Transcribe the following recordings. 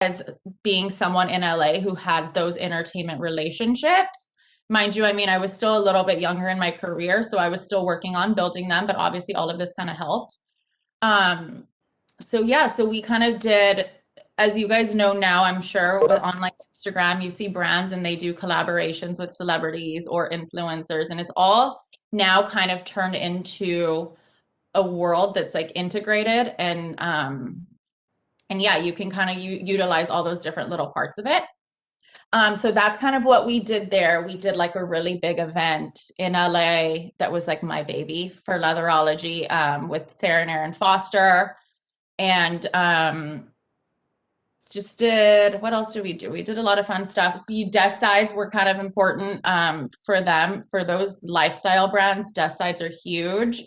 as being someone in LA who had those entertainment relationships. Mind you, I mean, I was still a little bit younger in my career, so I was still working on building them, but obviously all of this kind of helped. Um, so yeah, so we kind of did, as you guys know now, I'm sure on like Instagram, you see brands and they do collaborations with celebrities or influencers, and it's all now kind of turned into a world that's like integrated and yeah, you can kind of utilize all those different little parts of it. So that's kind of what we did there. We did like a really big event in LA that was like my baby for Leatherology, with Sarah and Aaron Foster. And just did, what else did we do? We did a lot of fun stuff. So desk sides were kind of important for them, for those lifestyle brands. Desk sides are huge.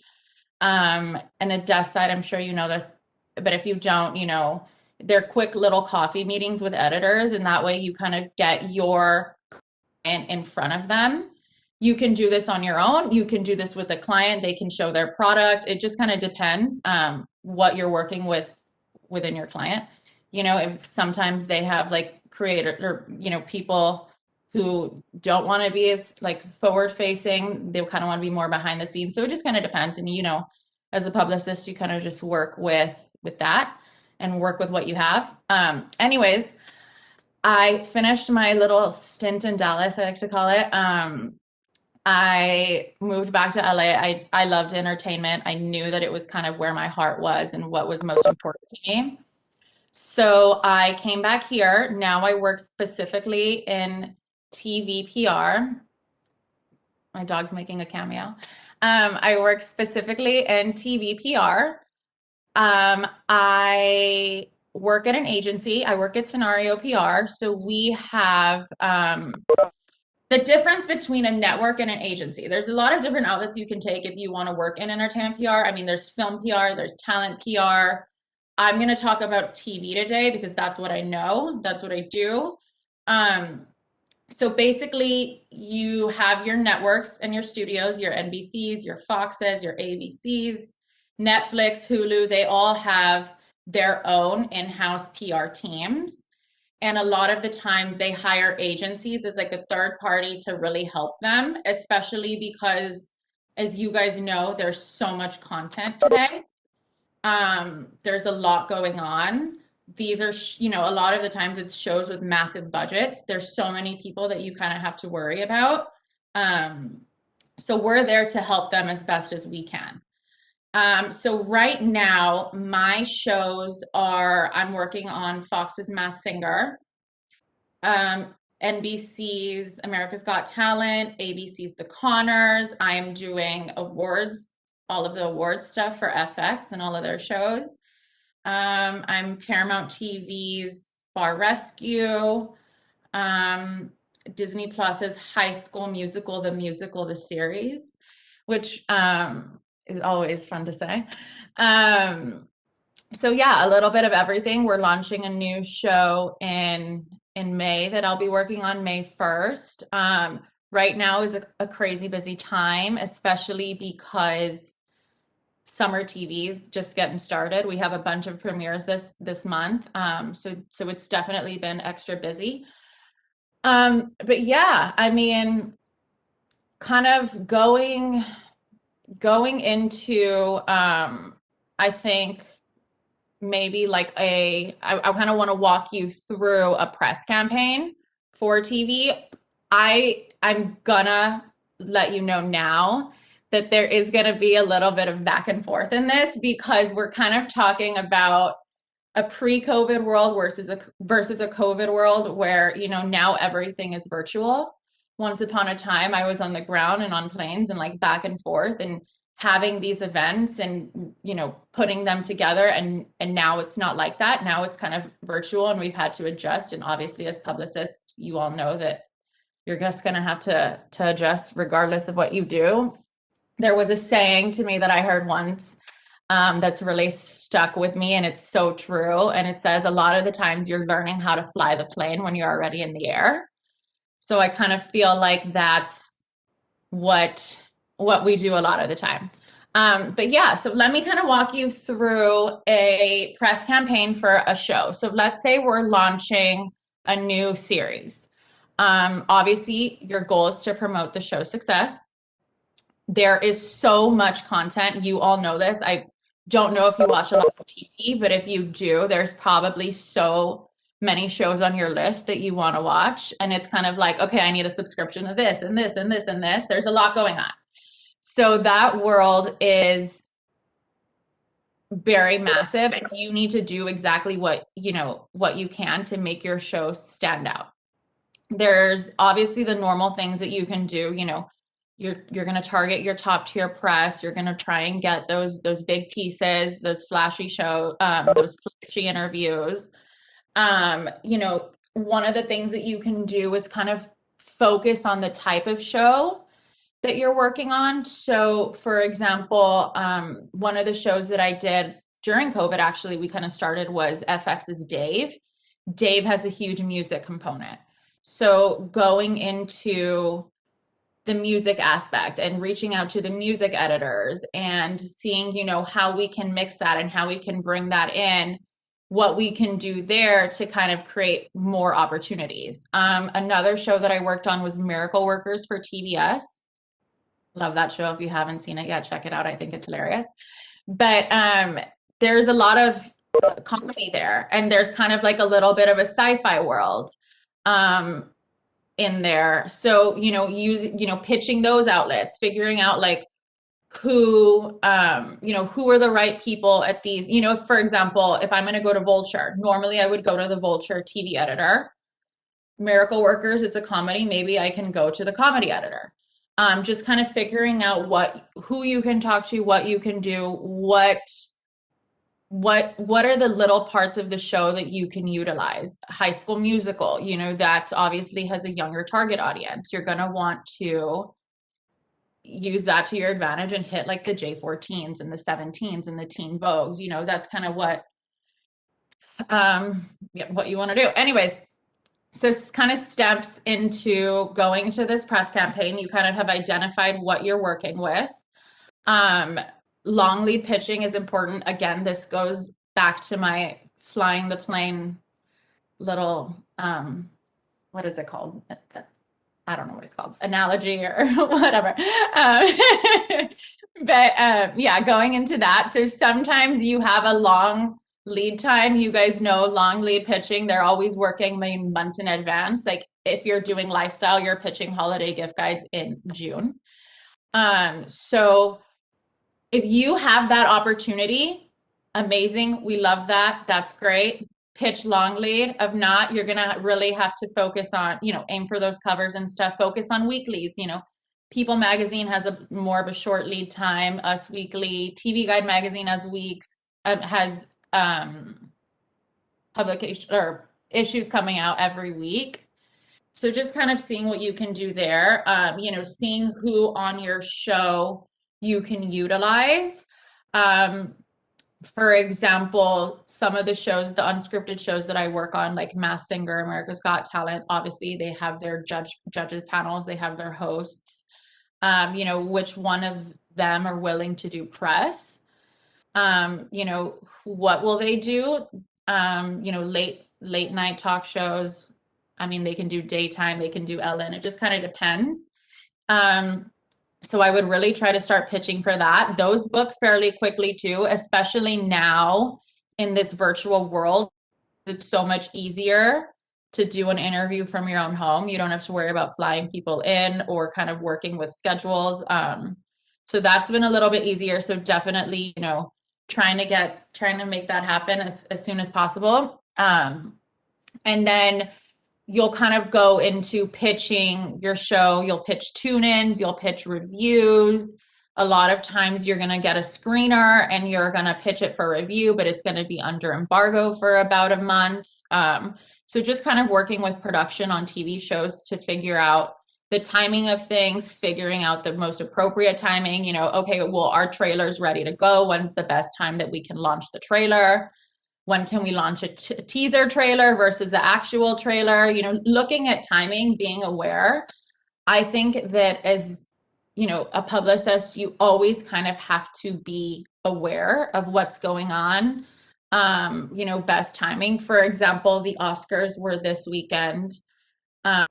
And a desk side, I'm sure you know this, but if you don't, they're quick little coffee meetings with editors, and that way you kind of get your client in front of them. You can do this on your own. You can do this with a client. They can show their product. It just kind of depends what you're working with within your client. If sometimes they have like creator or, people who don't want to be as like forward facing, they kind of want to be more behind the scenes. So it just kind of depends. And, as a publicist, you kind of just work with that and work with what you have. Anyways, I finished my little stint in Dallas, I like to call it. I moved back to LA. I loved entertainment. I knew that it was kind of where my heart was and what was most important to me. So I came back here. Now I work specifically in TV PR. My dog's making a cameo. I work specifically in TV PR. I work at an agency. I work at Scenario PR. So we have the difference between a network and an agency. There's a lot of different outlets you can take if you want to work in entertainment PR. I mean, there's film PR, there's talent PR. I'm going to talk about TV today because that's what I know. That's what I do. So basically, you have your networks and your studios, your NBCs, your Foxes, your ABCs, Netflix, Hulu, they all have their own in-house PR teams. And a lot of the times they hire agencies as like a third party to really help them, especially because, as you guys know, there's so much content today. There's a lot going on. These are, a lot of the times it's shows with massive budgets. There's so many people that you kind of have to worry about. So we're there to help them as best as we can. So right now, my shows are, I'm working on Fox's Masked Singer, NBC's America's Got Talent, ABC's The Conners. I am doing awards, all of the award stuff for FX and all of their shows. I'm Paramount TV's Bar Rescue, Disney Plus's High School Musical, the series, which is always fun to say. So yeah, a little bit of everything. We're launching a new show in May that I'll be working on May 1st. Right now is a crazy busy time, especially because summer TV's just getting started. We have a bunch of premieres this month. So it's definitely been extra busy. But yeah, I mean, kind of going into I think maybe like I kind of want to walk you through a press campaign for TV. I'm gonna let you know now that there is going to be a little bit of back and forth in this because we're kind of talking about a pre-COVID world versus a COVID world where, now everything is virtual. Once upon a time, I was on the ground and on planes and like back and forth and having these events and, putting them together. And now it's not like that. Now it's kind of virtual and we've had to adjust. And obviously as publicists, you all know that you're just going to have to adjust regardless of what you do. There was a saying to me that I heard once that's really stuck with me, and it's so true. And it says a lot of the times you're learning how to fly the plane when you're already in the air. So I kind of feel like that's what we do a lot of the time. But yeah, so let me kind of walk you through a press campaign for a show. So let's say we're launching a new series. Obviously, your goal is to promote the show's success. There is so much content. You all know this. I don't know if you watch a lot of TV, but if you do, there's probably so many shows on your list that you want to watch. And it's kind of like, okay, I need a subscription to this and this and this and this. There's a lot going on. So that world is very massive, and you need to do exactly what you can to make your show stand out. There's obviously the normal things that you can do. You're going to target your top tier press. You're going to try and get those big pieces, those those flashy interviews. One of the things that you can do is kind of focus on the type of show that you're working on. So, for example, one of the shows that I did during COVID, actually, we kind of started was FX's Dave. Dave has a huge music component. So, going into the music aspect and reaching out to the music editors and seeing, how we can mix that and how we can bring that in, what we can do there to kind of create more opportunities. Another show that I worked on was Miracle Workers for TBS. Love that show. If you haven't seen it yet, check it out. I think it's hilarious. But there's a lot of comedy there, and there's kind of like a little bit of a sci-fi world in there. So, pitching those outlets, figuring out like who are the right people at these, for example, if I'm going to go to Vulture, normally I would go to the Vulture TV editor. Miracle Workers, it's a comedy. Maybe I can go to the comedy editor. Just kind of figuring out who you can talk to, what you can do, what are the little parts of the show that you can utilize. High School Musical, that obviously has a younger target audience. You're going to want to use that to your advantage and hit like the J14s and the 17s and the teen vogues. That's kind of what you want to do. Anyways, so kind of steps into going to this press campaign. You kind of have identified what you're working with. Long lead pitching is important. Again, this goes back to my flying the plane little, what is it called? I don't know what it's called, analogy or whatever. But yeah, going into that. So sometimes you have a long lead time. You guys know long lead pitching, they're always working maybe months in advance. Like if you're doing lifestyle, you're pitching holiday gift guides in June. So if you have that opportunity, amazing. We love that. That's great. Pitch long lead. If not, you're going to really have to focus on, aim for those covers and stuff. Focus on weeklies. People Magazine has a more of a short lead time. Us Weekly, TV Guide Magazine has weeks, has publication or issues coming out every week. So just kind of seeing what you can do there, seeing who on your show you can utilize. For example, some of the shows, the unscripted shows that I work on, like Masked Singer, America's Got Talent, obviously they have their judges panels, they have their hosts. Which one of them are willing to do press? What will they do? Late night talk shows. I mean, they can do daytime, they can do Ellen. It just kind of depends. So I would really try to start pitching for that. Those book fairly quickly too, especially now in this virtual world. It's so much easier to do an interview from your own home. You don't have to worry about flying people in or kind of working with schedules. So that's been a little bit easier. So definitely, trying to make that happen as soon as possible. And then you'll kind of go into pitching your show. You'll pitch tune-ins, you'll pitch reviews. A lot of times you're going to get a screener and you're going to pitch it for review, but it's going to be under embargo for about a month. So just kind of working with production on TV shows to figure out the timing of things, figuring out the most appropriate timing, okay, well, our trailer's ready to go. When's the best time that we can launch the trailer? When can we launch a teaser trailer versus the actual trailer? Looking at timing, being aware. I think that as a publicist, you always kind of have to be aware of what's going on. Best timing. For example, the Oscars were this weekend. Um,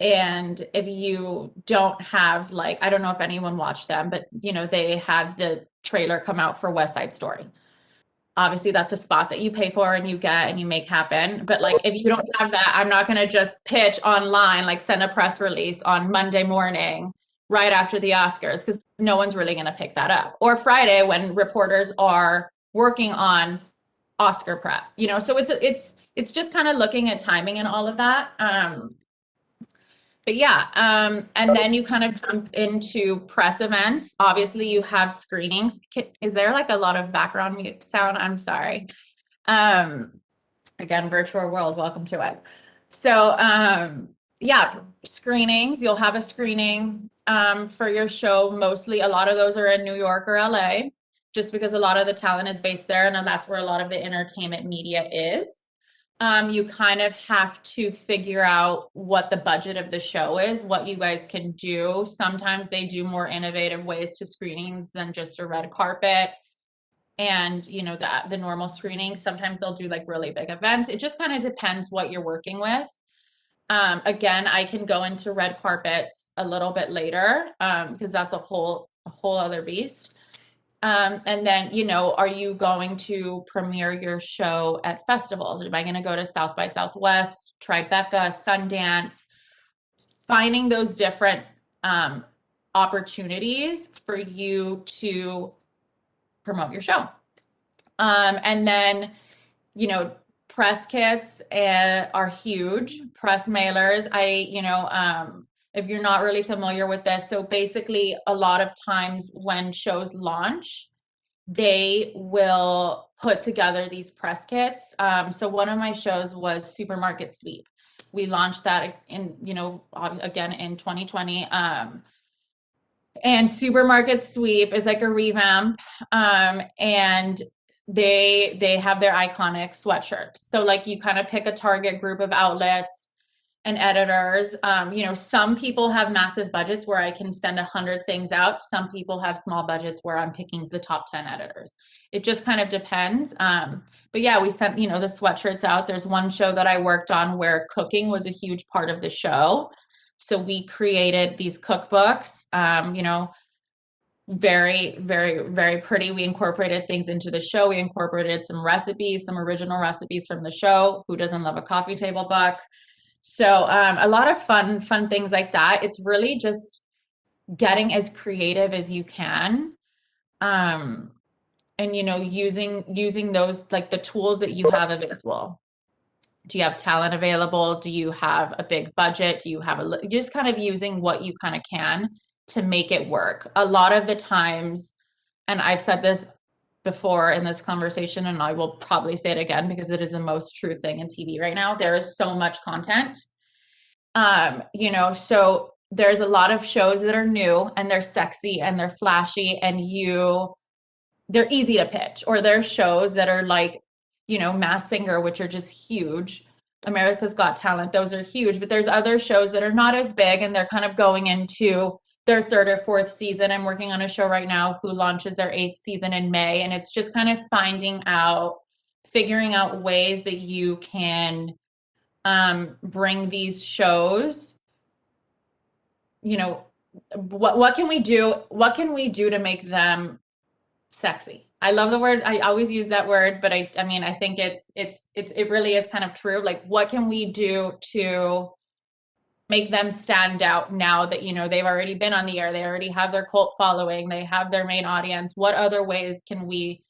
and if you don't have, like, I don't know if anyone watched them, but they had the trailer come out for West Side Story. Obviously that's a spot that you pay for and you get and you make happen. But like if you don't have that, I'm not going to just pitch online, like send a press release on Monday morning right after the Oscars, because no one's really going to pick that up. Or Friday when reporters are working on Oscar prep, so it's just kind of looking at timing and all of that. But yeah, and then you kind of jump into press events. Obviously, you have screenings. Is there like a lot of background mute sound? I'm sorry. Um, Again, virtual world, welcome to it. So, yeah, screenings. You'll have a screening for your show. Mostly, a lot of those are in New York or LA, just because a lot of the talent is based there, and that's where a lot of the entertainment media is. You kind of have to figure out what the budget of the show is, what you guys can do. Sometimes they do more innovative ways to screenings than just a red carpet and the normal screenings. Sometimes they'll do like really big events. It just kind of depends what you're working with. Again, I can go into red carpets a little bit later because that's a whole other beast. And then, are you going to premiere your show at festivals? Am I going to go to South by Southwest, Tribeca, Sundance? Finding those different opportunities for you to promote your show. And then, press kits are huge. Press mailers. If you're not really familiar with this, so basically a lot of times when shows launch, they will put together these press kits. So one of my shows was Supermarket Sweep. We launched that again in 2020. And Supermarket Sweep is like a revamp. And they have their iconic sweatshirts. So like you kind of pick a target group of outlets and editors. Some people have massive budgets where I can send 100 things out. Some people have small budgets where I'm picking the top 10 editors. It just kind of depends. But yeah, we sent, the sweatshirts out. There's one show that I worked on where cooking was a huge part of the show. So we created these cookbooks, very, very, very pretty. We incorporated things into the show. We incorporated some recipes, some original recipes from the show. Who doesn't love a coffee table book? So a lot of fun things like that. It's really just getting as creative as you can. And using those, like the tools that you have available. Do you have talent available? Do you have a big budget? Do you have just kind of using what you kind of can to make it work? A lot of the times, and I've said this before in this conversation, and I will probably say it again because it is the most true thing in TV right now. There is so much content. So there's a lot of shows that are new and they're sexy and they're flashy and they're easy to pitch, or there's shows that are like, Masked Singer, which are just huge. America's Got Talent, those are huge, but there's other shows that are not as big and they're kind of going into their third or fourth season. I'm working on a show right now who launches their 8th season in May, and it's just kind of figuring out ways that you can bring these shows, what can we do? What can we do to make them sexy? I love the word. I always use that word, but I mean, I think it really is kind of true. Like, what can we do to make them stand out now that, they've already been on the air, they already have their cult following, they have their main audience. What other ways can we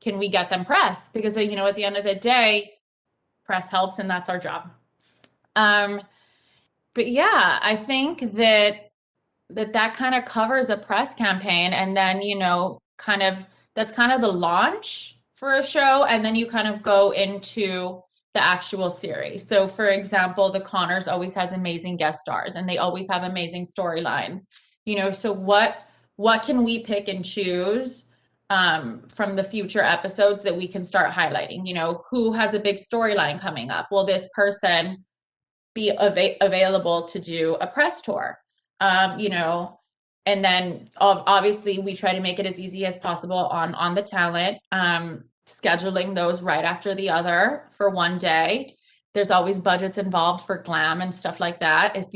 get them press? Because, at the end of the day, press helps and that's our job. But yeah, I think that kind of covers a press campaign. And then, that's kind of the launch for a show. And then you kind of go into the actual series. So for example, The Conners always has amazing guest stars and they always have amazing storylines. So what can we pick and choose from the future episodes that we can start highlighting? Who has a big storyline coming up? Will this person be available to do a press tour? And then obviously we try to make it as easy as possible on the talent, scheduling those right after the other for one day. There's always budgets involved for glam and stuff like that. If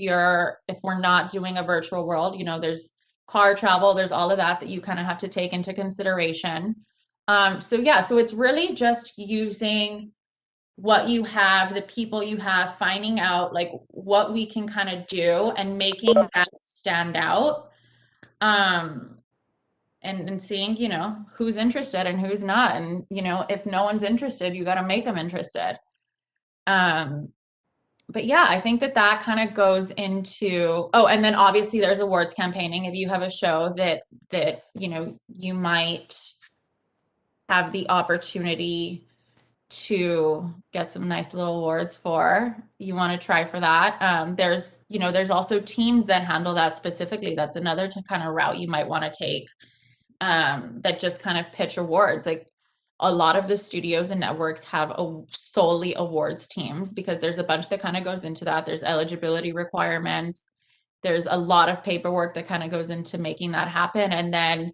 we're not doing a virtual world, there's car travel, there's all of that that you kind of have to take into consideration. So yeah, so it's really just using what you have, the people you have, finding out like what we can kind of do and making that stand out. Um, and seeing, who's interested and who's not. And, if no one's interested, you got to make them interested. Um, but yeah, I think that kind of goes into, oh, and then obviously there's awards campaigning. If you have a show that, you might have the opportunity to get some nice little awards for, you want to try for that. There's also teams that handle that specifically. That's another kind of route you might want to take, that just kind of pitch awards. Like a lot of the studios and networks have solely awards teams because there's a bunch that kind of goes into that. There's eligibility requirements. There's a lot of paperwork that kind of goes into making that happen. And then,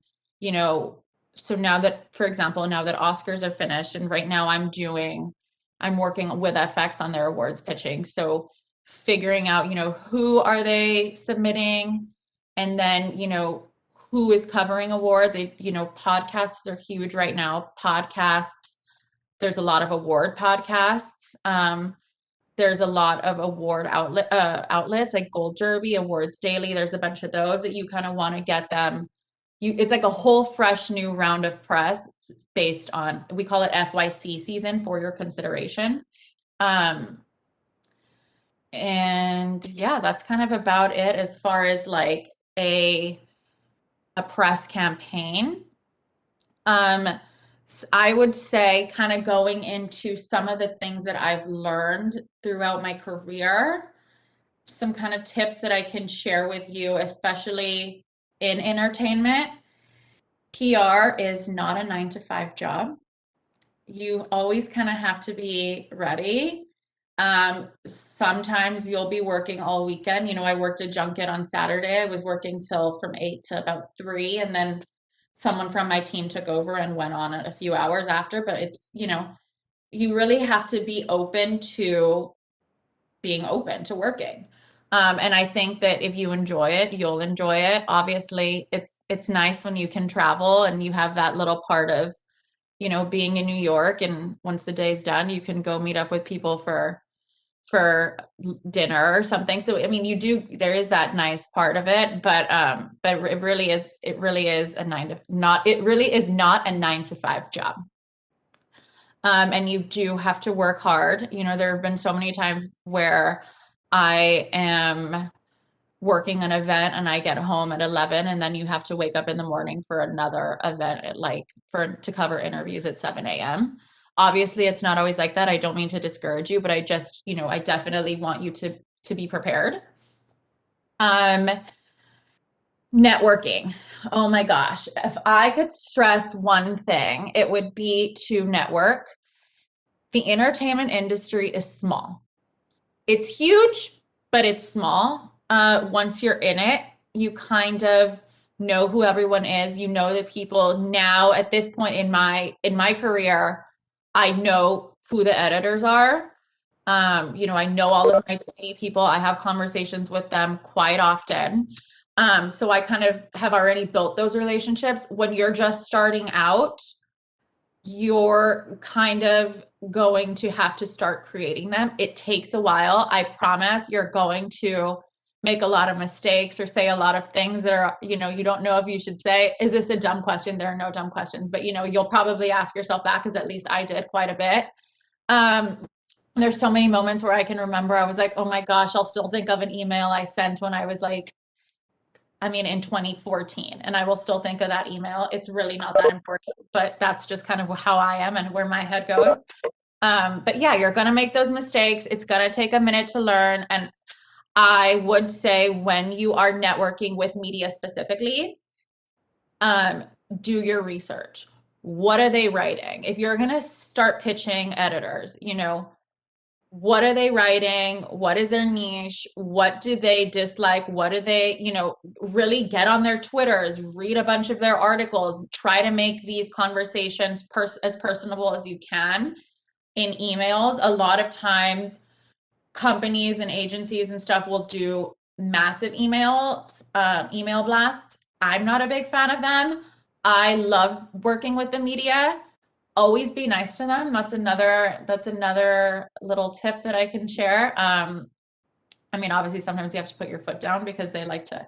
so now that, for example, now that Oscars are finished, and right now I'm working with FX on their awards pitching. So figuring out, who are they submitting, and then, who is covering awards. Podcasts are huge right now. There's a lot of award podcasts. There's a lot of award outlets like Gold Derby, Awards Daily. There's a bunch of those that you kind of want to get them. It's like a whole fresh new round of press based on, we call it FYC season, for your consideration. And yeah, that's kind of about it as far as like a press campaign. I would say kind of going into some of the things that I've learned throughout my career, some kind of tips that I can share with you, especially in entertainment. PR is not a 9 to 5 job. You always kind of have to be ready. Sometimes you'll be working all weekend. I worked a junket on Saturday. I was working till from 8 to about 3, and then someone from my team took over and went on a few hours after. But it's, you really have to be open to being open to working. And I think that if you enjoy it, you'll enjoy it. Obviously, it's nice when you can travel and you have that little part of, being in New York, and once the day's done, you can go meet up with people for dinner or something. So I mean, there is that nice part of it, but it really is it really is not a 9 to 5 job. And you do have to work hard. There have been so many times where I am working an event and I get home at 11, and then you have to wake up in the morning for another event to cover interviews at 7 a.m. Obviously, it's not always like that. I don't mean to discourage you, but I just, I definitely want you to be prepared. Networking. Oh my gosh. If I could stress one thing, it would be to network. The entertainment industry is small. It's huge, but it's small. Once you're in it, you kind of know who everyone is. You know the people. Now, at this point in my career, I know who the editors are. I know all of my TV people. I have conversations with them quite often. So I kind of have already built those relationships. When you're just starting out, you're kind of going to have to start creating them. It takes a while. I promise you're going to make a lot of mistakes or say a lot of things that are, you don't know if you should say. Is this a dumb question? There are no dumb questions, but you'll probably ask yourself that, because at least I did quite a bit. There's so many moments where I can remember I was like, oh my gosh, I'll still think of an email I sent when I was like, in 2014, and I will still think of that email. It's really not that important, but that's just kind of how I am and where my head goes. But yeah, you're going to make those mistakes. It's going to take a minute to learn. And I would say when you are networking with media specifically, do your research. What are they writing? If you're going to start pitching editors, what are they writing? What is their niche? What do they dislike? What do they, really get on their Twitters, read a bunch of their articles, try to make these conversations as personable as you can in emails. A lot of times, companies and agencies and stuff will do massive email blasts. I'm not a big fan of them. I love working with the media. Always be nice to them. That's another little tip that I can share. I mean, obviously, sometimes you have to put your foot down because they like to,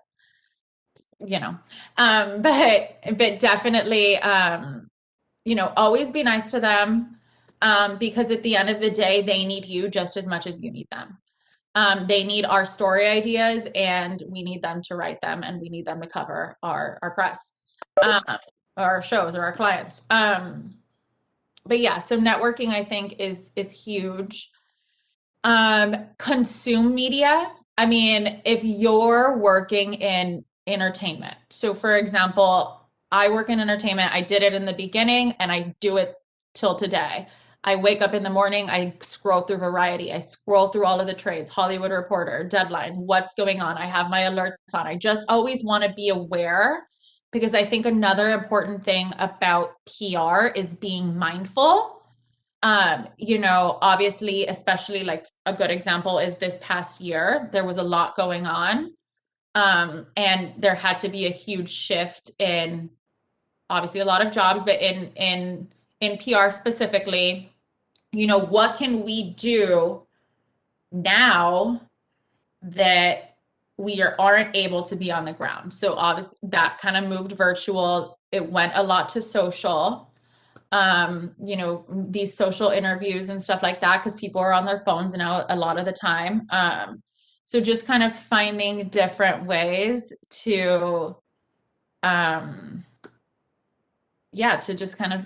you know, but definitely, always be nice to them, because at the end of the day, they need you just as much as you need them. They need our story ideas, and we need them to write them, and we need them to cover our press, um, our shows, or our clients. But yeah, so networking, I think, is huge. Consume media. I mean, if you're working in entertainment, so for example, I work in entertainment. I did it in the beginning, and I do it till today. I wake up in the morning, I scroll through Variety, I scroll through all of the trades, Hollywood Reporter, Deadline, what's going on. I have my alerts on. I just always want to be aware, because I think another important thing about PR is being mindful. Obviously, especially, like, a good example is this past year, there was a lot going on. And there had to be a huge shift in, obviously, a lot of jobs, but in PR specifically. What can we do now that aren't able to be on the ground? So obviously that kind of moved virtual. It went a lot to social, these social interviews and stuff like that, because people are on their phones now a lot of the time. So just kind of finding different ways to, um, yeah, to just kind of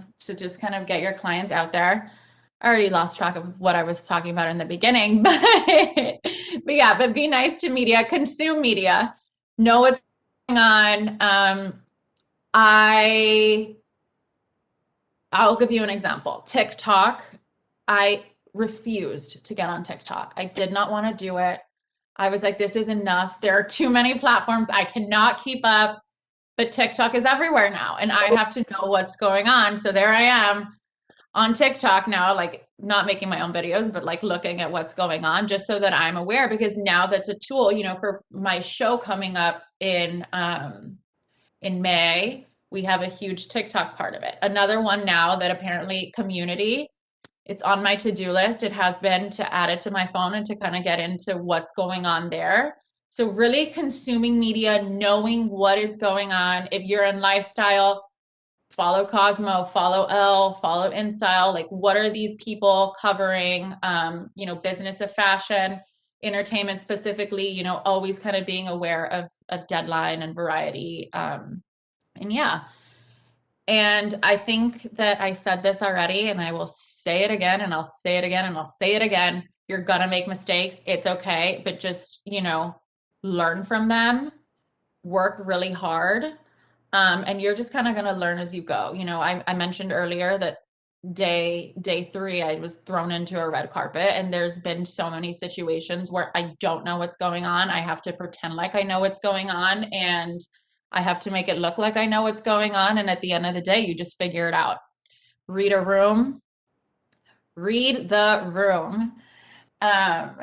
get your clients out there. I already lost track of what I was talking about in the beginning, but be nice to media, consume media, know what's going on. I I'll give you an example. TikTok. I refused to get on TikTok. I did not want to do it. I was like, this is enough. There are too many platforms. I cannot keep up. But TikTok is everywhere now, and I have to know what's going on. So there I am on TikTok now, like, not making my own videos, but like looking at what's going on, just so that I'm aware, because now that's a tool, for my show coming up in May. We have a huge TikTok part of it. Another one now that apparently community, it's on my to-do list. It has been, to add it to my phone and to kind of get into what's going on there. So really consuming media, knowing what is going on. If you're in lifestyle, follow Cosmo, follow Elle, follow InStyle. Like, what are these people covering? Business of fashion, entertainment specifically, always kind of being aware of Deadline and Variety. And yeah, and I think that I said this already, and I will say it again, and I'll say it again, and I'll say it again. You're gonna make mistakes. It's okay, but just, learn from them, work really hard, and you're just kind of gonna learn as you go. I mentioned earlier that day 3, I was thrown into a red carpet, and there's been so many situations where I don't know what's going on. I have to pretend like I know what's going on, and I have to make it look like I know what's going on. And at the end of the day, you just figure it out. Read a room, read the room. Um,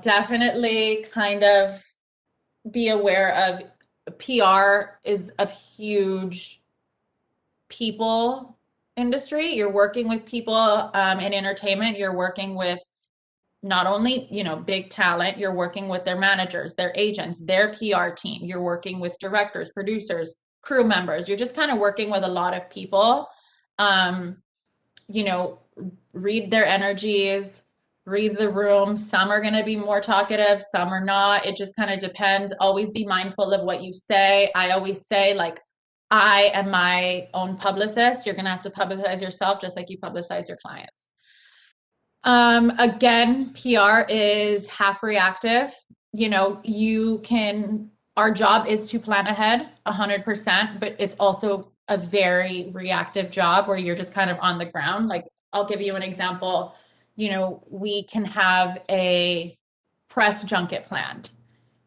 Definitely kind of be aware of PR is a huge people industry. You're working with people, in entertainment. You're working with not only, big talent, you're working with their managers, their agents, their PR team. You're working with directors, producers, crew members. You're just kind of working with a lot of people. Um, you know, Read their energies, read the room. Some are going to be more talkative, some are not. It just kind of depends. Always be mindful of what you say. I always say, like, I am my own publicist. You're going to have to publicize yourself just like you publicize your clients. Again, PR is half reactive. Our job is to plan ahead 100%, but it's also a very reactive job where you're just kind of on the ground. Like, I'll give you an example. we can have a press junket planned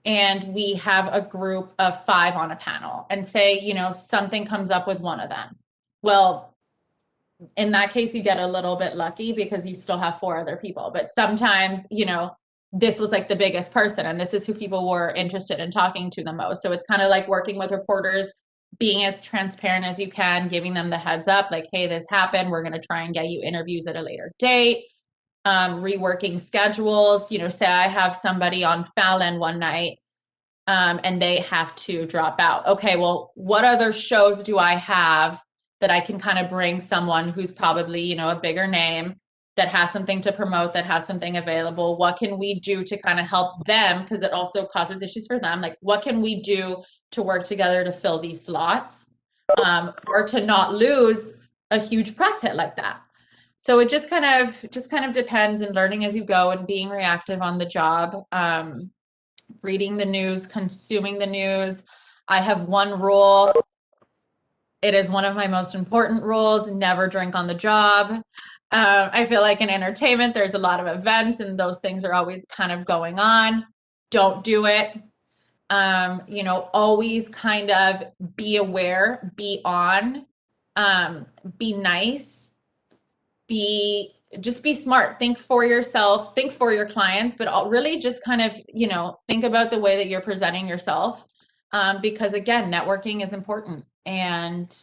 and we have a group of 5 on a panel and say, something comes up with one of them. Well, in that case, you get a little bit lucky because you still have 4 other people. But sometimes, this was like the biggest person and this is who people were interested in talking to the most. So it's kind of like working with reporters, being as transparent as you can, giving them the heads up, like, hey, this happened. We're going to try and get you interviews at a later date. Reworking schedules, say I have somebody on Fallon one night and they have to drop out. Okay, well, what other shows do I have that I can kind of bring someone who's probably, a bigger name that has something to promote, that has something available? What can we do to kind of help them? Because it also causes issues for them. Like, what can we do to work together to fill these slots or to not lose a huge press hit like that? So it just kind of depends, and learning as you go and being reactive on the job, reading the news, consuming the news. I have one rule. It is one of my most important rules: never drink on the job. I feel like in entertainment, there's a lot of events and those things are always kind of going on. Don't do it. Always kind of be aware, be on, be nice, just be smart, think for yourself, think for your clients, but really just kind of, think about the way that you're presenting yourself. Because again, networking is important and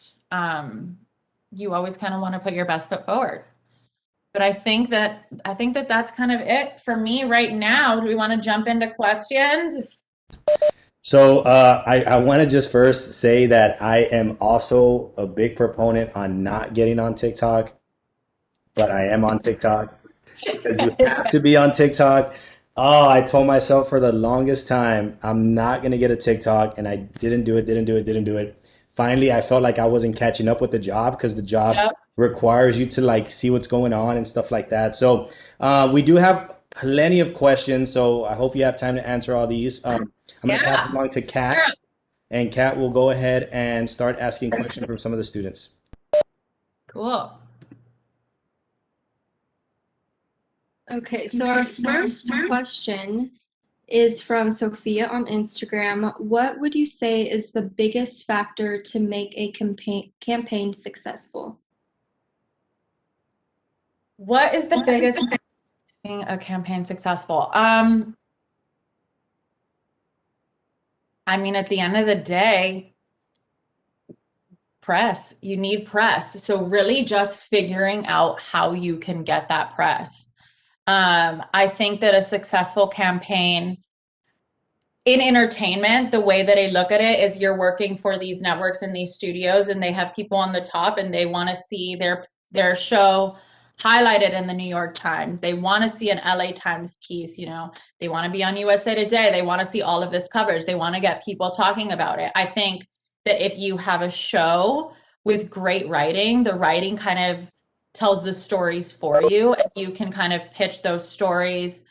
you always kind of want to put your best foot forward. But I think that that's kind of it for me right now. Do we want to jump into questions? So I want to just first say that I am also a big proponent on not getting on TikTok, but I am on TikTok because you have to be on TikTok. Oh, I told myself for the longest time, I'm not going to get a TikTok, and I didn't do it, didn't do it, didn't do it. Finally, I felt like I wasn't catching up with the job because the job Yep. requires you to like see what's going on and stuff like that. So we do have plenty of questions, so I hope you have time to answer all these. I'm going to pass it Yeah. along to Sure. Kat, and Kat will go ahead and start asking questions from some of the students. Cool. Okay, so our first question is from Sophia on Instagram. What would you say is the biggest factor to make a campaign successful? What is the biggest thing making a campaign successful? I mean, at the end of the day, press. You need press. So really just figuring out how you can get that press. I think that a successful campaign in entertainment, the way that I look at it is you're working for these networks and these studios, and they have people on the top, and they want to see their show highlighted in the New York Times. They want to see an LA Times piece, they want to be on USA Today. They want to see all of this coverage. They want to get people talking about it. I think that if you have a show with great writing, the writing kind of tells the stories for you, and you can kind of pitch those stories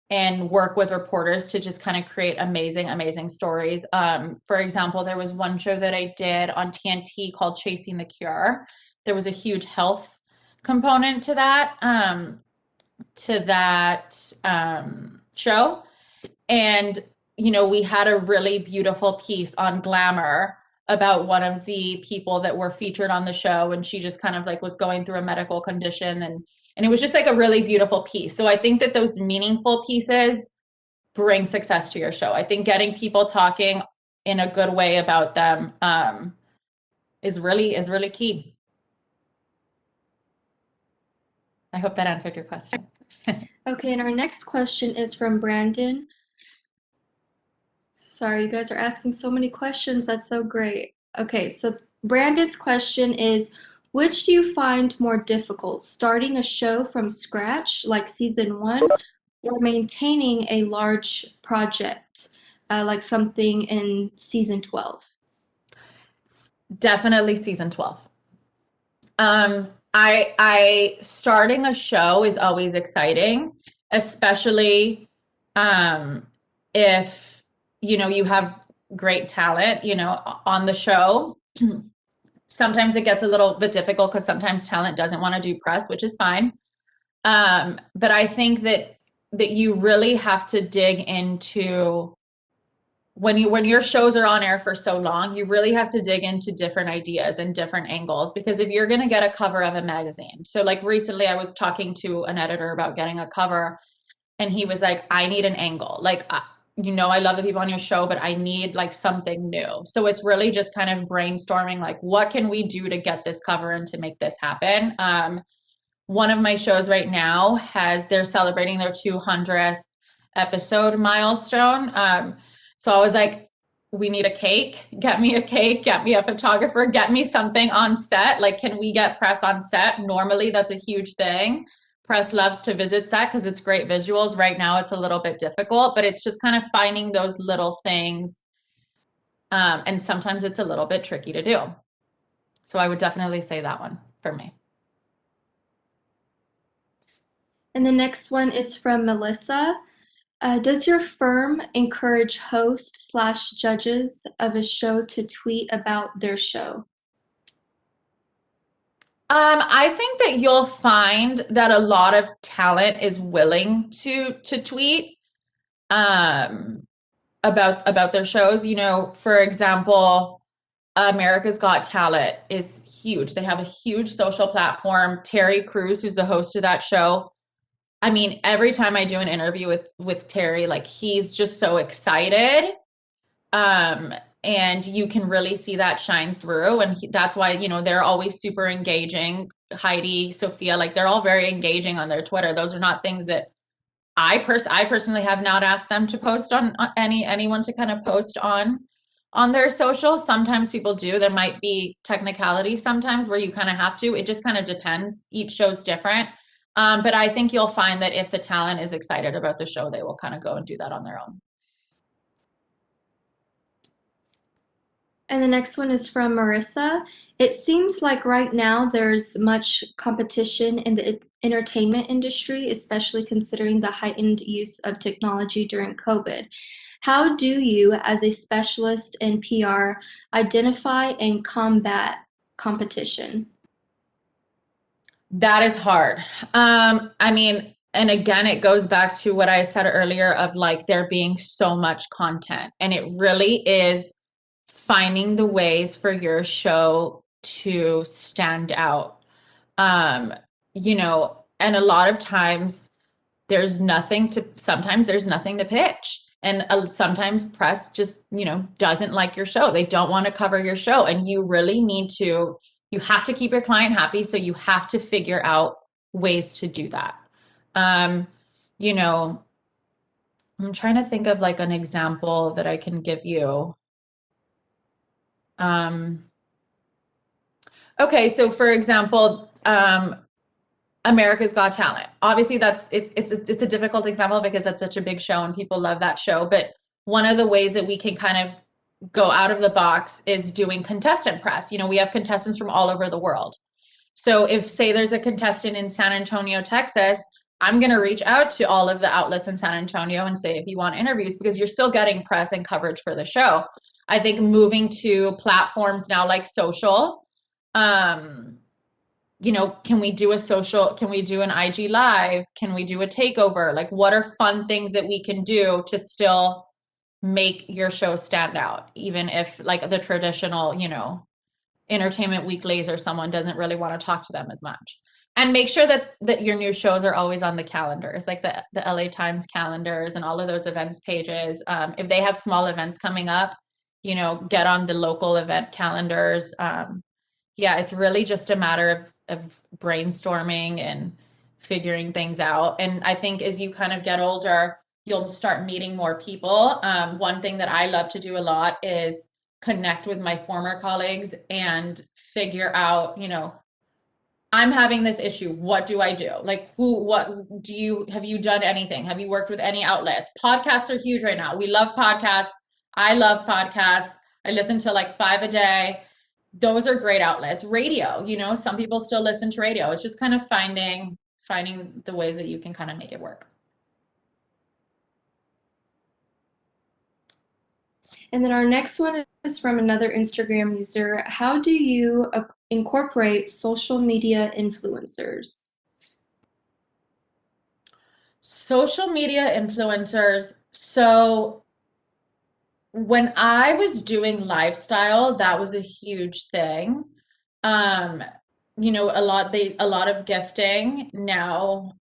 and work with reporters to just kind of create amazing, amazing stories. For example, there was one show that I did on TNT called Chasing the Cure. There was a huge health component to that show. And, we had a really beautiful piece on Glamour about one of the people that were featured on the show. And she just kind of like was going through a medical condition, and it was just like a really beautiful piece. So I think that those meaningful pieces bring success to your show. I think getting people talking in a good way about them is really key. I hope that answered your question. Okay, and our next question is from Brandon. Sorry, you guys are asking so many questions. That's so great. Okay, so Brandon's question is, which do you find more difficult, starting a show from scratch, like season 1, or maintaining a large project, like something in season 12? Definitely season 12. I starting a show is always exciting, especially if you have great talent, on the show. Sometimes it gets a little bit difficult because sometimes talent doesn't want to do press, which is fine. But I think that you really have to dig into when your shows are on air for so long, you really have to dig into different ideas and different angles because if you're going to get a cover of a magazine. So like recently I was talking to an editor about getting a cover and he was like, I need an angle. Like, I love the people on your show, but I need like something new. So it's really just kind of brainstorming, like, what can we do to get this cover and to make this happen? One of my shows right now they're celebrating their 200th episode milestone. So I was like, we need a cake. Get me a cake, get me a photographer, get me something on set. Like, can we get press on set? Normally, that's a huge thing. Press loves to visit set because it's great visuals. Right now, it's a little bit difficult, but it's just kind of finding those little things. And sometimes it's a little bit tricky to do. So I would definitely say that one for me. And the next one is from Melissa. Does your firm encourage host/judges of a show to tweet about their show? I think that you'll find that a lot of talent is willing to tweet um, about their shows. For example, America's Got Talent is huge. They have a huge social platform. Terry Crews, who's the host of that show, I mean, every time I do an interview with Terry, like he's just so excited. Um, and you can really see that shine through. And that's why, they're always super engaging. Heidi, Sophia, like they're all very engaging on their Twitter. Those are not things that I personally have not asked them to post on anyone to kind of post on their socials. Sometimes people do. There might be technicality sometimes where you kind of have to. It just kind of depends. Each show's different. But I think you'll find that if the talent is excited about the show, they will kind of go and do that on their own. And the next one is from Marissa. It seems like right now there's much competition in the entertainment industry, especially considering the heightened use of technology during COVID. How do you, as a specialist in PR, identify and combat competition? That is hard. I mean, and again, it goes back to what I said earlier of like there being so much content, and it really is finding the ways for your show to stand out. Um, and a lot of times sometimes there's nothing to pitch. And sometimes press just, doesn't like your show. They don't want to cover your show. And you have to keep your client happy. So you have to figure out ways to do that. Um, you know, I'm trying to think of like an example that I can give you. Um, okay, so for example, America's Got Talent. Obviously, it's a difficult example because that's such a big show and people love that show. But one of the ways that we can kind of go out of the box is doing contestant press. We have contestants from all over the world. So if, say, there's a contestant in San Antonio, Texas, I'm going to reach out to all of the outlets in San Antonio and say, if you want interviews, because you're still getting press and coverage for the show. I think moving to platforms now like social, can we do an IG live? Can we do a takeover? Like, what are fun things that we can do to still make your show stand out, even if like the traditional, entertainment weeklies or someone doesn't really want to talk to them as much. And make sure that your new shows are always on the calendars, like the LA Times calendars and all of those events pages. If they have small events coming up, get on the local event calendars. Yeah, it's really just a matter of brainstorming and figuring things out. And I think as you kind of get older, you'll start meeting more people. One thing that I love to do a lot is connect with my former colleagues and figure out, I'm having this issue. What do I do? Like have you done anything? Have you worked with any outlets? Podcasts are huge right now. We love podcasts. I love podcasts. I listen to like 5 a day. Those are great outlets. Radio, some people still listen to radio. It's just kind of finding the ways that you can kind of make it work. And then our next one is from another Instagram user. How do you incorporate social media influencers? Social media influencers. So when I was doing lifestyle, that was a huge thing. Um, a lot of gifting now.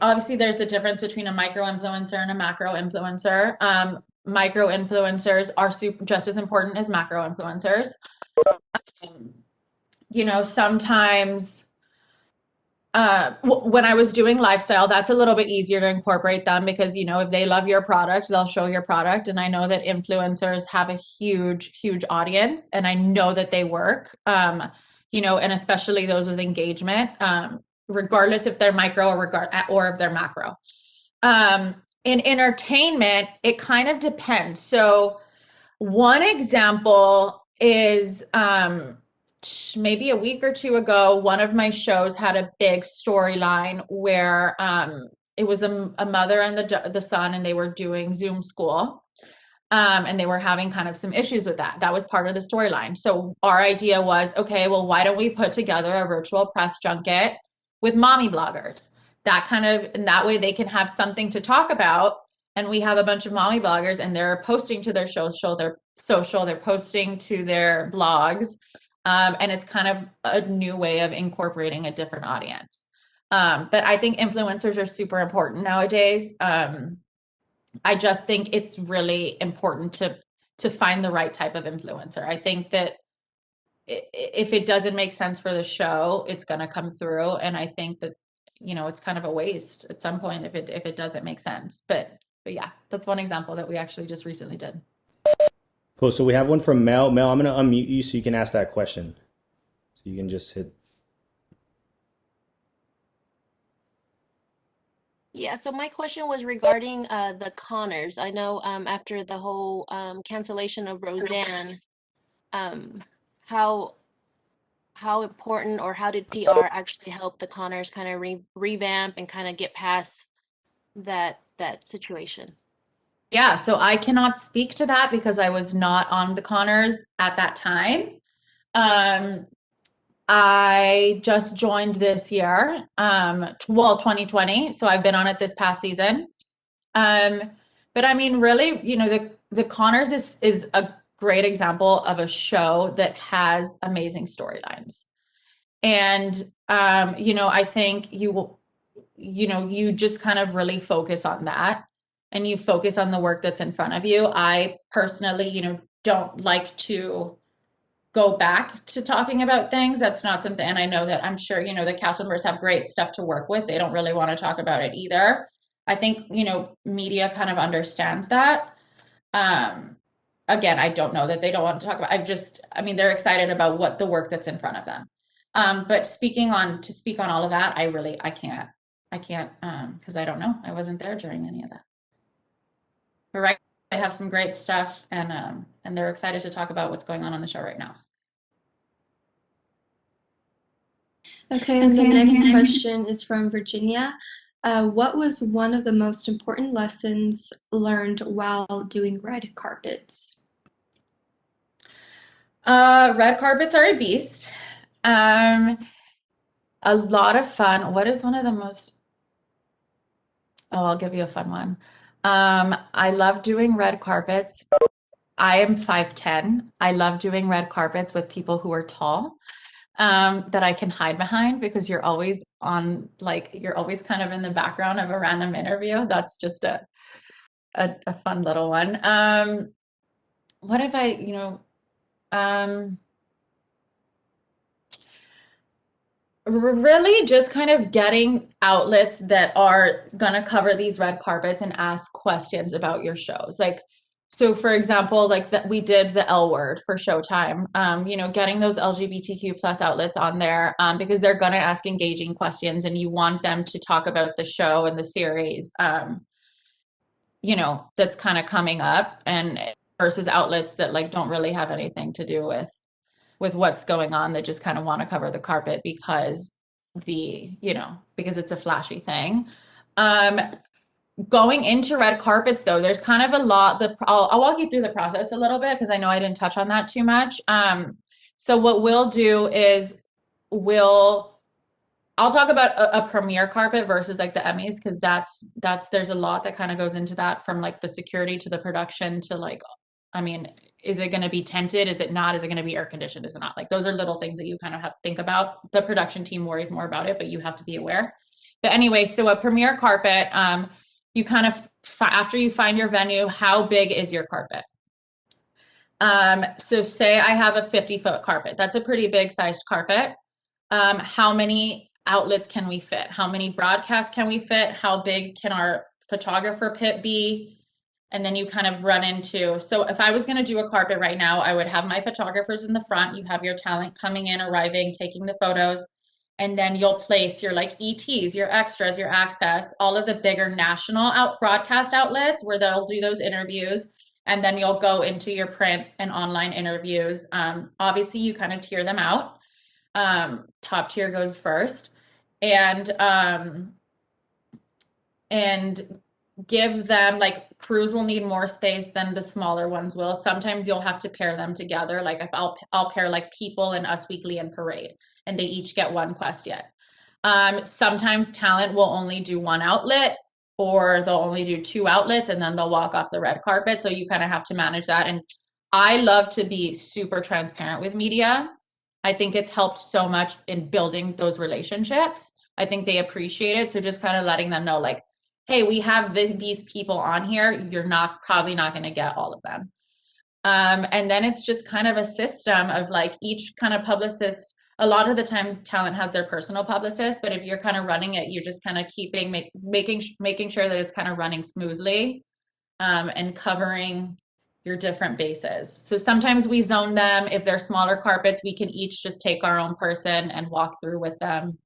Obviously there's the difference between a micro influencer and a macro influencer. Micro influencers are just as important as macro influencers. Um, Sometimes when I was doing lifestyle, that's a little bit easier to incorporate them because, if they love your product, they'll show your product. And I know that influencers have a huge, huge audience, and I know that they work, and especially those with engagement, regardless if they're micro or if they're macro. In entertainment, it kind of depends. So one example is maybe a week or two ago, one of my shows had a big storyline where it was a mother and the son, and they were doing Zoom school. And they were having kind of some issues with that. That was part of the storyline. So our idea was, okay, well, why don't we put together a virtual press junket with mommy bloggers? And that way they can have something to talk about. And we have a bunch of mommy bloggers, and they're posting to their their social, they're posting to their blogs. And it's kind of a new way of incorporating a different audience. But I think influencers are super important nowadays. I just think it's really important to find the right type of influencer. I think that if it doesn't make sense for the show, it's going to come through, and I think that it's kind of a waste at some point if it doesn't make sense. But yeah, that's one example that we actually just recently did. Cool. So we have one from Mel. Mel, I'm gonna unmute you so you can ask that question. So you can just hit. Yeah, so my question was regarding the Connors. I know after the whole cancellation of Roseanne, um, how how important or how did PR actually help the Connors kind of revamp and kind of get past that situation? Yeah, so I cannot speak to that because I was not on the Connors at that time. Um, I just joined this year, 2020. So I've been on it this past season. Um, but I mean, really, the Connors is a great example of a show that has amazing storylines. And I think you just kind of really focus on that, and you focus on the work that's in front of you. I personally, don't like to go back to talking about things. That's not something, and I know that I'm sure, the cast members have great stuff to work with. They don't really want to talk about it either. I think, media kind of understands that. Um, Again, I don't know that they don't want to talk about, I mean, they're excited about what the work that's in front of them. But to speak on all of that, I can't, because I don't know. I wasn't there during any of that. But right, they have some great stuff, and they're excited to talk about what's going on the show right now. Okay, and the next question is from Virginia. What was one of the most important lessons learned while doing red carpets? Red carpets are a beast. Um, a lot of fun. What is one of the most, oh, I'll give you a fun one. I love doing red carpets. I am 5'10". I love doing red carpets with people who are tall, that I can hide behind because you're always kind of in the background of a random interview. That's just a fun little one. What if um, really just kind of getting outlets that are going to cover these red carpets and ask questions about your shows. So for example, like that we did the L Word for Showtime, getting those LGBTQ plus outlets on there, because they're going to ask engaging questions, and you want them to talk about the show and the series, that's kind of coming up, and versus outlets that like don't really have anything to do with what's going on, that just kind of want to cover the carpet because it's a flashy thing. Going into red carpets though, there's kind of a lot. I'll walk you through the process a little bit because I know I didn't touch on that too much. So what we'll do is I'll talk about a premiere carpet versus like the Emmys because that's there's a lot that kind of goes into that from like the security to the production to like, I mean, is it going to be tented? Is it not? Is it going to be air conditioned? Is it not? Like those are little things that you kind of have to think about. The production team worries more about it, but you have to be aware. But anyway, so a premiere carpet, you kind of after you find your venue, how big is your carpet? So say I have a 50-foot carpet. That's a pretty big sized carpet. How many outlets can we fit? How many broadcasts can we fit? How big can our photographer pit be? And then you kind of run into, so if I was going to do a carpet right now, I would have my photographers in the front. You have your talent coming in, arriving, taking the photos, and then you'll place your like ETs, your extras, your access, all of the bigger national broadcast outlets where they'll do those interviews. And then you'll go into your print and online interviews. Obviously, you kind of tier them out. Top tier goes first, and give them like crews will need more space than the smaller ones will. Sometimes you'll have to pair them together. Like if I'll pair like People and Us Weekly and Parade, and they each get one question. Sometimes talent will only do one outlet, or they'll only do two outlets, and then they'll walk off the red carpet. So you kind of have to manage that. And I love to be super transparent with media. I think it's helped so much in building those relationships. I think they appreciate it. So just kind of letting them know, like, hey, we have these people on here. You're probably not going to get all of them. And then it's just kind of a system of like each kind of publicist. A lot of the times talent has their personal publicist, but if you're kind of running it, you're just kind of making sure that it's kind of running smoothly, and covering your different bases. So sometimes we zone them. If they're smaller carpets, we can each just take our own person and walk through with them.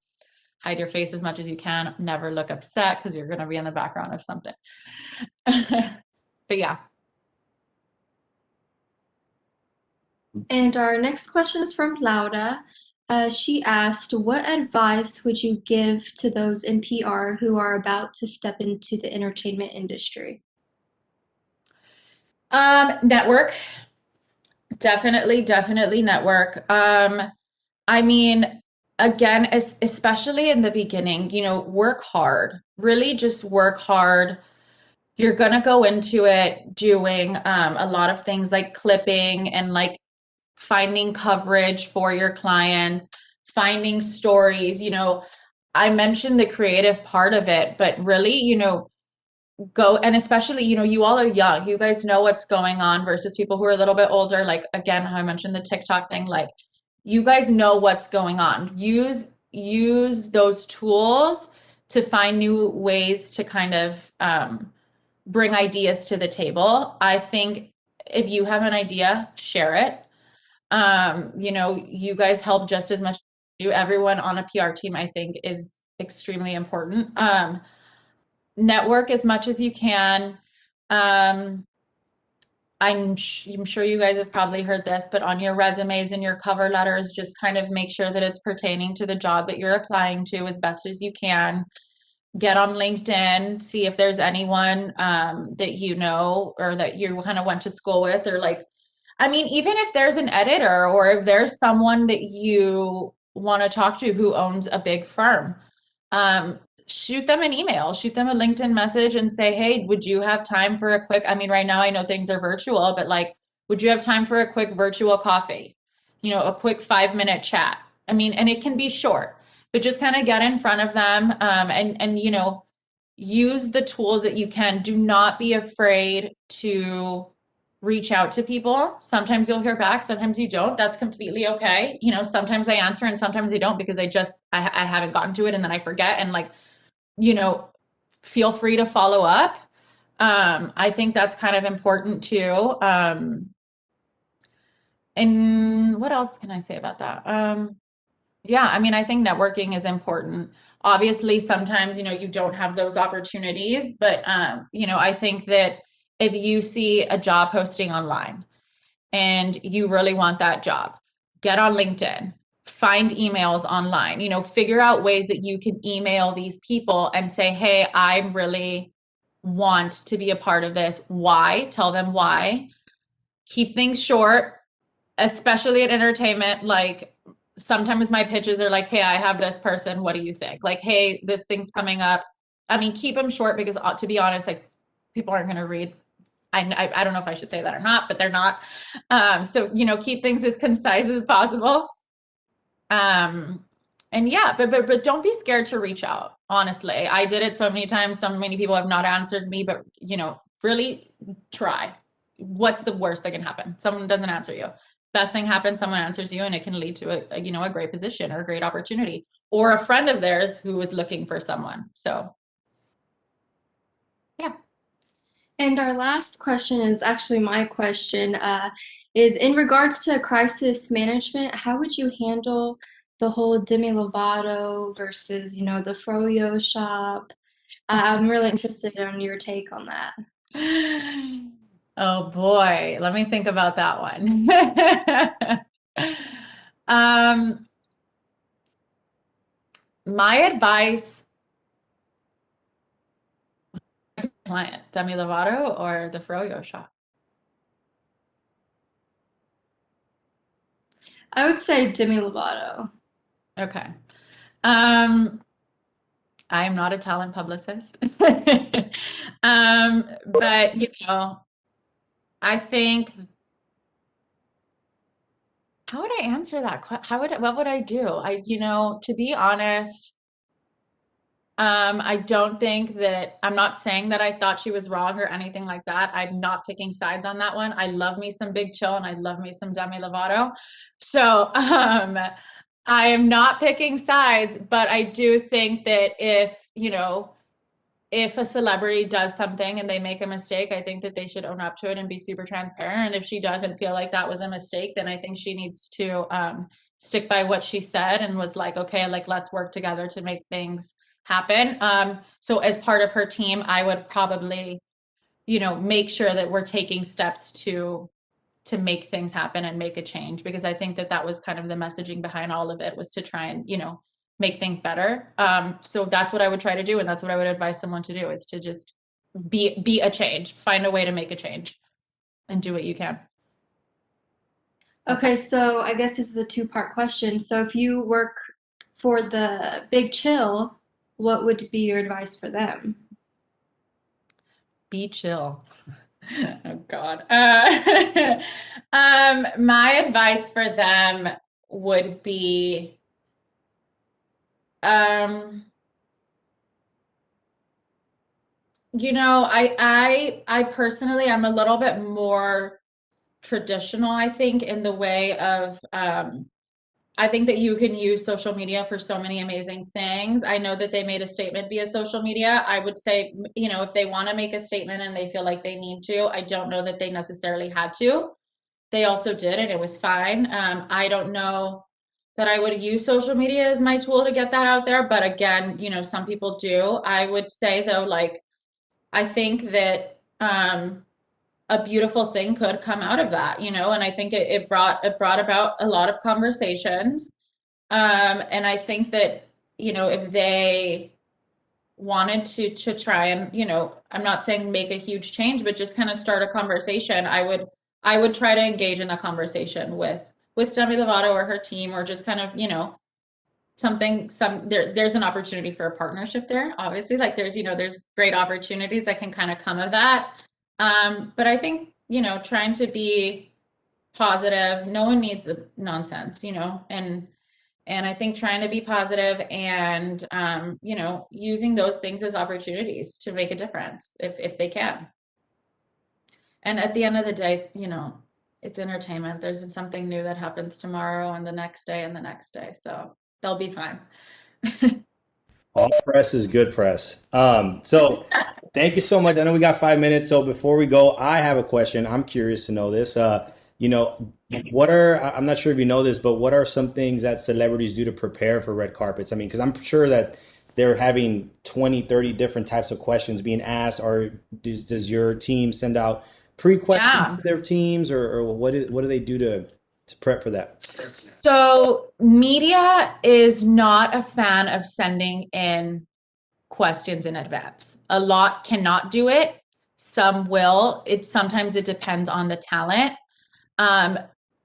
Hide your face as much as you can. Never look upset because you're going to be in the background of something. But yeah. And our next question is from Lauda. She asked, what advice would you give to those in PR who are about to step into the entertainment industry? Network. Definitely network. I mean, again, especially in the beginning, work hard. Really just work hard. You're gonna go into it doing a lot of things like clipping and like finding coverage for your clients, finding stories. I mentioned the creative part of it, but really, go, and especially, you all are young. You guys know what's going on versus people who are a little bit older. Like, again, how I mentioned the TikTok thing, like you guys know what's going on. Use those tools to find new ways to kind of bring ideas to the table. I think if you have an idea, share it. You guys help just as much as you. Everyone on a PR team, I think, is extremely important. Network as much as you can. I'm sure you guys have probably heard this, but on your resumes and your cover letters, just kind of make sure that it's pertaining to the job that you're applying to as best as you can. Get on LinkedIn, see if there's anyone that you know or that you kind of went to school with, or like, I mean, even if there's an editor or if there's someone that you want to talk to who owns a big firm, shoot them an email, shoot them a LinkedIn message and say, hey, would you have time for a quick, I mean, right now I know things are virtual, but like, would you have time for a quick virtual coffee? A quick 5-minute chat. I mean, and it can be short, but just kind of get in front of them, and use the tools that you can. Do not be afraid to reach out to people. Sometimes you'll hear back, sometimes you don't. That's completely okay. Sometimes I answer and sometimes I don't because I haven't gotten to it and then I forget, and like, feel free to follow up. I think that's kind of important too. And what else can I say about that? Yeah, I mean, I think networking is important. Obviously, sometimes, you don't have those opportunities, but, I think that if you see a job posting online and you really want that job, get on LinkedIn, find emails online, figure out ways that you can email these people and say, hey, I really want to be a part of this. Why? Tell them why. Keep things short, especially in entertainment. Like, sometimes my pitches are like, hey, I have this person. What do you think? Like, hey, this thing's coming up. I mean, keep them short because to be honest, like people aren't going to read. I don't know if I should say that or not, but they're not. So, keep things as concise as possible. Um, and yeah, but don't be scared to reach out. Honestly, I did it so many times. So many people have not answered me, but really try. What's the worst that can happen? Someone doesn't answer you. Best thing happens, someone answers you, and it can lead to a great position or a great opportunity, or a friend of theirs who is looking for someone. So yeah. And our last question is actually my question, is in regards to crisis management, how would you handle the whole Demi Lovato versus, the Froyo shop? I'm really interested in your take on that. Oh boy, let me think about that one. Um, my advice, client, Demi Lovato or the Froyo shop? I would say Demi Lovato. Okay. Um, I am not a talent publicist. But I think how would I answer that? What would I do? To be honest, I don't think that I'm not saying that I thought she was wrong or anything like that. I'm not picking sides on that one. I love me some Big Chill and I love me some Demi Lovato. So, I am not picking sides, but I do think that if a celebrity does something and they make a mistake, I think that they should own up to it and be super transparent. And if she doesn't feel like that was a mistake, then I think she needs to stick by what she said and was like, okay, like let's work together to make things happen. So as part of her team, I would probably, make sure that we're taking steps to make things happen and make a change, because I think that that was kind of the messaging behind all of it, was to try and make things better. So that's what I would try to do, and that's what I would advise someone to do, is to just be a change, find a way to make a change, and do what you can. Okay, so I guess this is a two-part question. So if you work for the Big Chill, what would be your advice for them? Be chill. Oh God. My advice for them would be, um, I personally, I'm a little bit more traditional, I think, in the way of, I think that you can use social media for so many amazing things. I know that they made a statement via social media. I would say, if they want to make a statement and they feel like they need to, I don't know that they necessarily had to. They also did, and it was fine. I don't know that I would use social media as my tool to get that out there, but again, some people do. I would say though, like, I think that a beautiful thing could come out of that, and I think it brought about a lot of conversations. And I think that, if they wanted to try and, I'm not saying make a huge change, but just kind of start a conversation, I would try to engage in a conversation with Demi Lovato or her team, or just kind of, there's an opportunity for a partnership there, obviously. Like there's great opportunities that can kind of come of that. But I think, trying to be positive, no one needs nonsense, and I think trying to be positive and using those things as opportunities to make a difference if they can. And at the end of the day, it's entertainment. There's something new that happens tomorrow and the next day and the next day. So they'll be fine. All press is good press. So thank you so much. I know we got 5 minutes. So before we go, I have a question. I'm curious to know this. You know, I'm not sure if you know this, but what are some things that celebrities do to prepare for red carpets? I mean, because I'm sure that they're having 20, 30 different types of questions being asked, or does your team send out pre-questions Yeah. to their teams, or what do they do to prep for that? So media is not a fan of sending in questions in advance. A lot cannot do it. Some will. Sometimes it depends on the talent. Um,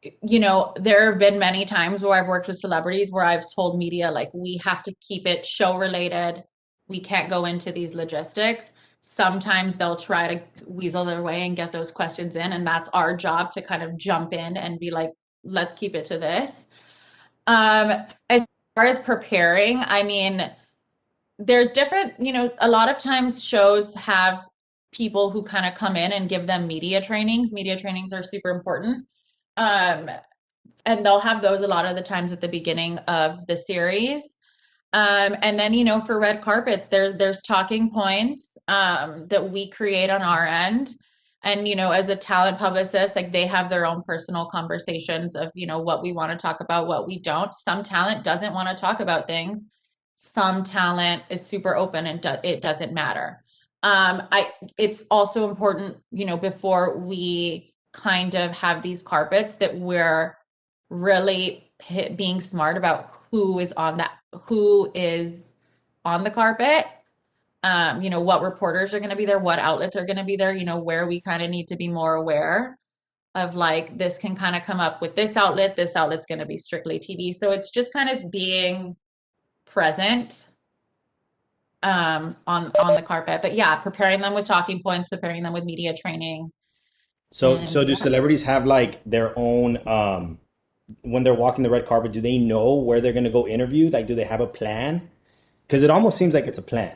there have been many times where I've worked with celebrities where I've told media, like, we have to keep it show related. We can't go into these logistics. Sometimes they'll try to weasel their way and get those questions in, and that's our job to kind of jump in and be like, let's keep it to this. As far as preparing, I mean, there's different, a lot of times shows have people who kind of come in and give them media trainings. Media trainings are super important. Um, and they'll have those a lot of the times at the beginning of the series. And then, for red carpets, there's talking points that we create on our end. And, as a talent publicist, like, they have their own personal conversations of, what we want to talk about, what we don't. Some talent doesn't want to talk about things. Some talent is super open and it doesn't matter. It's also important, before we kind of have these carpets, that we're really being smart about who is on the carpet. What reporters are going to be there, what outlets are going to be there, where we kind of need to be more aware of, like, this can kind of come up with this outlet's going to be strictly TV. So it's just kind of being present on the carpet. But yeah, preparing them with talking points, preparing them with media training. So, And so do yeah. celebrities have like their own, when they're walking the red carpet, do they know where they're going to go interview? Like, do they have a plan? Because it almost seems like it's a plan.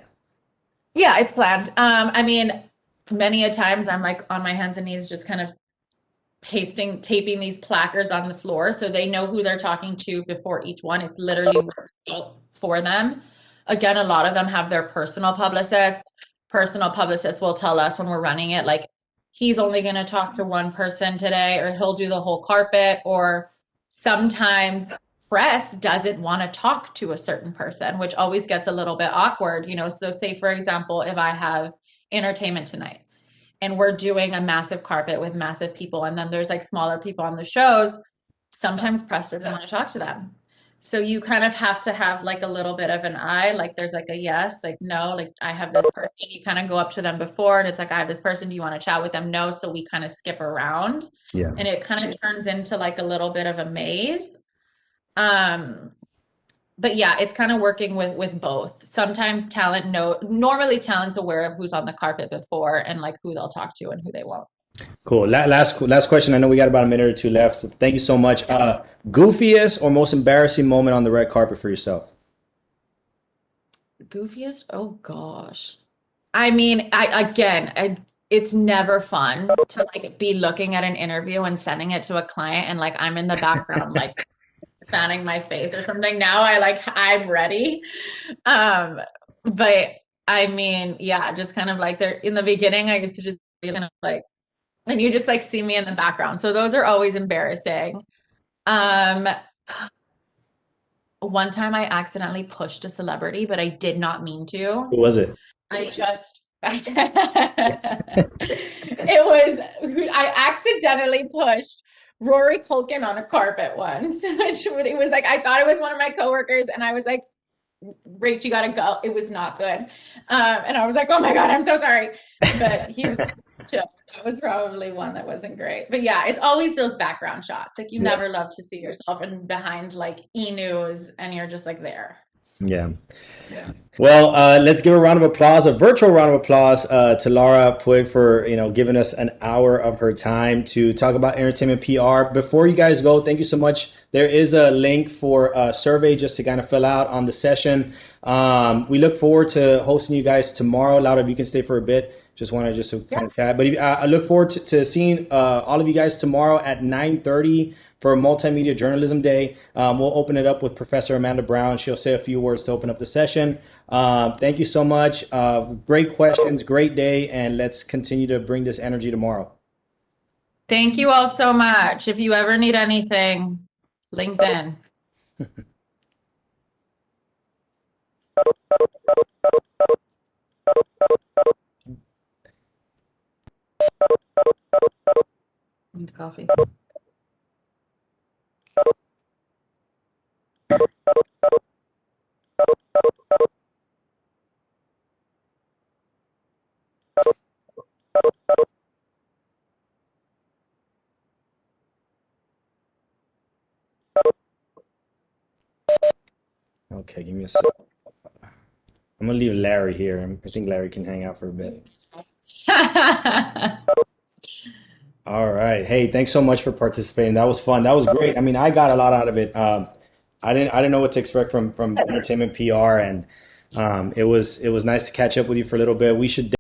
Yeah, it's planned. I mean, many a times I'm like on my hands and knees, just kind of taping these placards on the floor so they know who they're talking to before each one. It's literally worked out for them. Again, a lot of them have their personal publicist. Personal publicist will tell us when we're running it, like, he's only going to talk to one person today, or he'll do the whole carpet. Or sometimes press doesn't want to talk to a certain person, which always gets a little bit awkward. So say, for example, if I have Entertainment Tonight and we're doing a massive carpet with massive people, and then there's like smaller people on the shows, sometimes press doesn't want to talk to them. So you kind of have to have like a little bit of an eye, like there's like a yes, like no, like I have this person. You kind of go up to them before and it's like, I have this person, do you want to chat with them? No. So we kind of skip around, Yeah. and it kind of turns into like a little bit of a maze. But yeah, it's kind of working with both. Sometimes normally talent's aware of who's on the carpet before, and like who they'll talk to and who they won't. Cool. Last question. I know we got about a minute or two left, so thank you so much. Goofiest or most embarrassing moment on the red carpet for yourself? Goofiest? Oh gosh. I mean, it's never fun to like be looking at an interview and sending it to a client, and like I'm in the background like fanning my face or something. Now I'm ready. But I mean, yeah, just kind of like there in the beginning, I used to just be kind of like, and you just like see me in the background. So those are always embarrassing. Um, One time I accidentally pushed a celebrity, but I did not mean to. Who was it? I just, Yes. it was, I accidentally pushed Rory Culkin on a carpet once, which it was like, I thought it was one of my coworkers, and I was like, Rach, you gotta go. It was not good. And I was like, oh my God, I'm so sorry. But he was chill. That was probably one that wasn't great. But yeah, it's always those background shots. Like, you Yeah. never love to see yourself in behind like e-news and you're just like there. Yeah. Yeah. Well, let's give a round of applause, a virtual round of applause, to Laura Puig for giving us an hour of her time to talk about entertainment PR. Before you guys go, thank you so much. There is a link for a survey just to kind of fill out on the session. We look forward to hosting you guys tomorrow. Laura, if you can stay for a bit, just want to kind of chat. But I look forward to seeing all of you guys tomorrow at 9:30 for Multimedia Journalism Day. We'll open it up with Professor Amanda Brown. She'll say a few words to open up the session. Thank you so much. Great questions, great day, and let's continue to bring this energy tomorrow. Thank you all so much. If you ever need anything, LinkedIn. Need coffee. Okay, give me a sec. I'm gonna leave Larry here. I think Larry can hang out for a bit. All right. Hey, thanks so much for participating. That was fun. That was great. I mean, I got a lot out of it. I didn't know what to expect from entertainment PR, and it was nice to catch up with you for a little bit. We should